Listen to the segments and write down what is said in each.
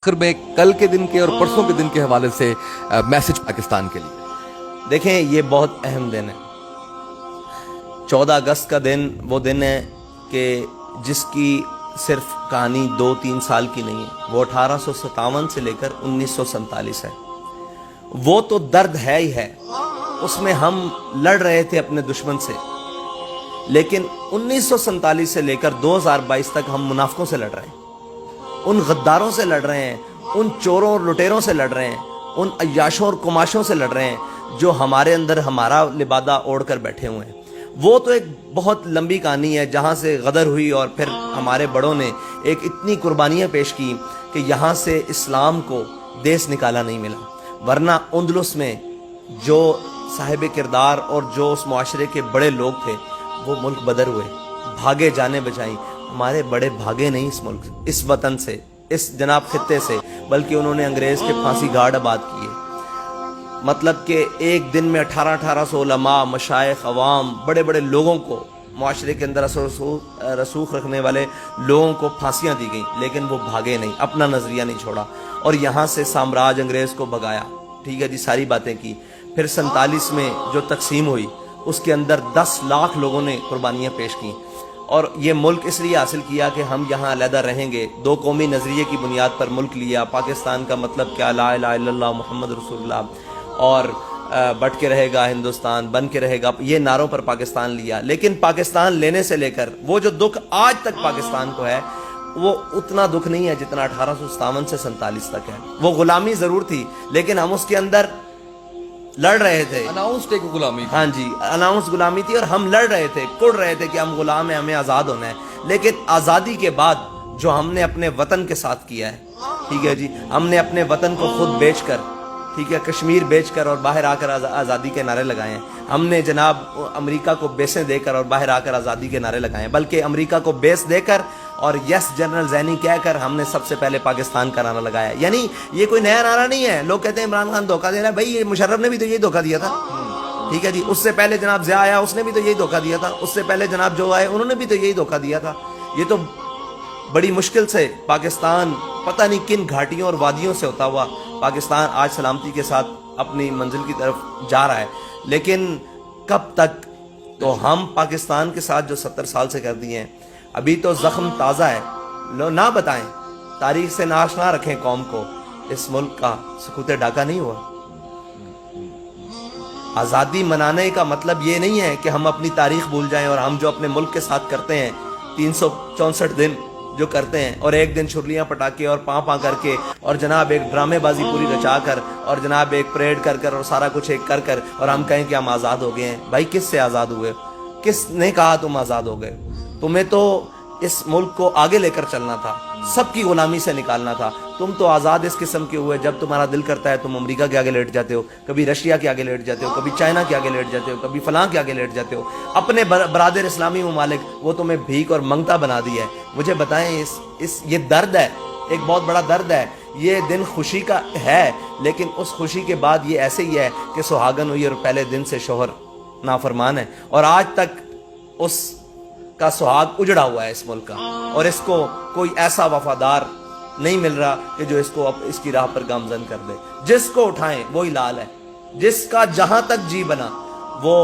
आखिर में कल के दिन के और परसों के दिन के हवाले से मैसेज पाकिस्तान के लिए। देखें, ये बहुत अहम दिन है। 14 अगस्त का दिन वो दिन है कि जिसकी सिर्फ कहानी 2-3 साल की नहीं है, वो 1857 से लेकर 1947 है। वो तो दर्द है ही है, उसमें हम लड़ रहे थे अपने दुश्मन से, लेकिन 1947 से लेकर 2022 तक हम मुनाफिकों से लड़ रहे हैं, उन गद्दारों से लड़ रहे हैं, उन चोरों और लुटेरों से लड़ रहे हैं, उन अय्याशों और कुमाशों से लड़ रहे हैं जो हमारे अंदर हमारा लिबादा ओढ़ कर बैठे हुए हैं। वो तो एक बहुत लंबी कहानी है जहाँ से गदर हुई और फिर हमारे बड़ों ने एक इतनी कुर्बानियाँ पेश की कि यहाँ से इस्लाम को देश निकाला नहीं मिला, वरना उंदलुस में जो साहिब किरदार और जो उस मुआशरे के बड़े लोग थे वो मुल्क बदर हुए, भागे जाने बचाई। हमारे बड़े भागे नहीं इस मुल्क, इस वतन से, इस जनाब खित्ते से, बल्कि उन्होंने अंग्रेज के फांसी गाड़ आबाद किए। मतलब कि एक दिन में 1800 उलमा, मशाइख, अवाम, बड़े बड़े लोगों को, मुआशरे के अंदर रसूख रखने वाले लोगों को फांसियां दी गई, लेकिन वो भागे नहीं, अपना नजरिया नहीं छोड़ा और यहाँ से साम्राज्य अंग्रेज को भगाया। ठीक है जी, सारी बातें की। फिर 47 में जो तकसीम हुई उसके अंदर 10 लाख लोगों ने कुर्बानियाँ पेश की और ये मुल्क इसलिए हासिल किया कि हम यहाँ अलहदा रहेंगे। 2 कौमी नज़रिए की बुनियाद पर मुल्क लिया। पाकिस्तान का मतलब क्या, ला इलाहा इल्लल्लाह मुहम्मद रसूलुल्लाह, और बट के रहेगा हिंदुस्तान, बन के रहेगा, ये नारों पर पाकिस्तान लिया। लेकिन पाकिस्तान लेने से लेकर वो जो दुख आज तक पाकिस्तान को है वो उतना दुख नहीं है जितना 1857 से 47 तक है। वो गुलामी जरूर थी, लेकिन हम उसके अंदर लड़ रहे थे। अनाउंस्ड एक गुलामी थी। हाँ जी, अनाउंस गुलामी थी और हम लड़ रहे थे, कुड़ रहे थे कि हम गुलाम हैं, हमें आज़ाद होना है। लेकिन आज़ादी के बाद जो हमने अपने वतन के साथ किया है, ठीक है जी, हमने अपने वतन को खुद बेचकर, ठीक है, कश्मीर बेचकर और बाहर आकर आज़ादी के नारे लगाए हैं। हमने जनाब अमेरिका को बेसें देकर और बाहर आकर आज़ादी के नारे लगाए हैं, बल्कि अमेरिका को बेस देकर और यस जनरल ज़ैनी कहकर हमने सबसे पहले पाकिस्तान का नारा लगाया। यानी ये कोई नया नारा नहीं है। लोग कहते हैं इमरान खान धोखा दे रहा है, भाई ये मुशर्रफ ने भी तो यही धोखा दिया था। ठीक है जी, उससे पहले जनाब ज़िया आया, उसने भी तो यही धोखा दिया था। उससे पहले जनाब जो आए उन्होंने भी तो यही धोखा दिया था। ये तो बड़ी मुश्किल से पाकिस्तान पता नहीं किन घाटियों और वादियों से होता हुआ पाकिस्तान आज सलामती के साथ अपनी मंजिल की तरफ जा रहा है। लेकिन कब तक? तो हम पाकिस्तान के साथ जो 70 साल से कर दिए हैं, अभी तो जख्म ताज़ा है। लो ना बताएं, तारीख से नाशना रखें कौम को। इस मुल्क का सुकूत डाका नहीं हुआ। आज़ादी मनाने का मतलब ये नहीं है कि हम अपनी तारीख भूल जाएं और हम जो अपने मुल्क के साथ करते हैं 364 दिन जो करते हैं और एक दिन छुरलियां पटाके और पाँ करके और जनाब एक ड्रामेबाजी पूरी रचा कर और जनाब एक परेड कर कर और सारा कुछ एक कर कर और हम कहें कि हम आज़ाद हो गए हैं। भाई किस से आज़ाद हुए? किसने कहा तुम आज़ाद हो गए? तुम्हें तो इस मुल्क को आगे लेकर चलना था, सबकी गुलामी से निकालना था। तुम तो आज़ाद इस किस्म के हुए जब तुम्हारा दिल करता है तुम अमेरिका के आगे लेट जाते हो, कभी रशिया के आगे लेट जाते हो, कभी चाइना के आगे लेट जाते हो, कभी फलां के आगे लेट जाते हो। अपने बरादर इस्लामी ममालिक वो तुम्हें भीख और मंगता बना दिया है। मुझे बताएं, ये दर्द है, एक बहुत बड़ा दर्द है। ये दिन खुशी का है, लेकिन उस खुशी के बाद ये ऐसे ही है कि सुहागन हुई और पहले दिन से शोहर नाफरमान है और आज तक उस का सुहाग उजड़ा हुआ है इस मुल्क का, और इसको कोई ऐसा वफादार नहीं मिल रहा कि जो इसको अब इसकी राह पर गामजन कर दे। जिसको उठाएं वही लाल है। जिसका जहां तक जी बना, वो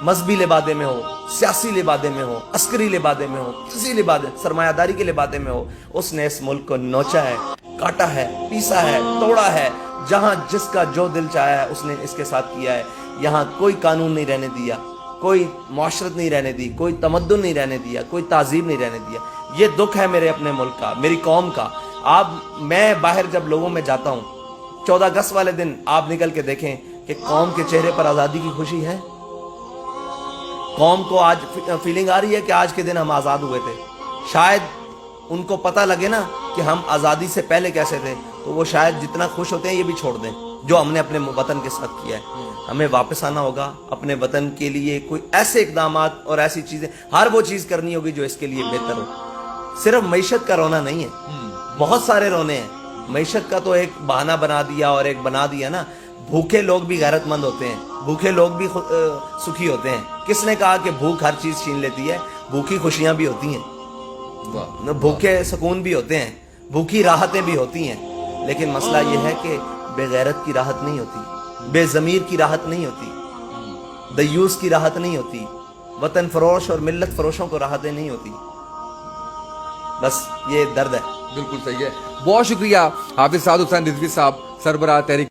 मजहबी लिबादे में हो, सियासी लिबादे में हो, अस्करी लिबादे में हो, किसी लिबादे सरमायादारी के लिबादे में हो, उसने इस मुल्क को नोचा है, काटा है, पीसा है, तोड़ा है। जहां जिसका जो दिल चाहा है उसने इसके साथ किया है। यहाँ कोई कानून नहीं रहने दिया, कोई मुआशरत नहीं रहने दी, कोई तमद्दुन नहीं रहने दिया, कोई ताजीब नहीं रहने दिया। ये दुख है मेरे अपने मुल्क का, मेरी कौम का। आप मैं बाहर जब लोगों में जाता हूँ 14 अगस्त वाले दिन आप निकल के देखें कि कौम के चेहरे पर आज़ादी की खुशी है। कौम को आज फीलिंग आ रही है कि आज के दिन हम आज़ाद हुए थे। शायद उनको पता लगे ना कि हम आज़ादी से पहले कैसे थे, तो वो शायद जितना खुश होते हैं ये भी छोड़ दें जो हमने अपने वतन के साथ किया है। हमें वापस आना होगा अपने वतन के लिए। कोई ऐसे इकदामात और ऐसी चीजें, हर वो चीज करनी होगी जो इसके लिए बेहतर हो। सिर्फ मईशत का रोना नहीं है, बहुत सारे रोने हैं। मईशत का तो एक बहाना बना दिया और एक बना दिया ना। भूखे लोग भी गैरतमंद होते हैं, भूखे लोग भी सुखी होते हैं। किसने कहा कि भूख हर चीज छीन लेती है? भूखी खुशियां भी होती हैं, भूखे सुकून भी होते हैं, भूखी राहतें भी होती हैं, लेकिन मसला ये है कि बेगैरत की राहत नहीं होती, बेज़मीर की राहत नहीं होती, दयूस की राहत नहीं होती, वतन फरोश और मिल्लत फरोशों को राहतें नहीं होती. बस ये दर्द है. बिल्कुल सही है. बहुत शुक्रिया हाफिज साद हुसैन रिजवी साहब, सरबराह तहरीक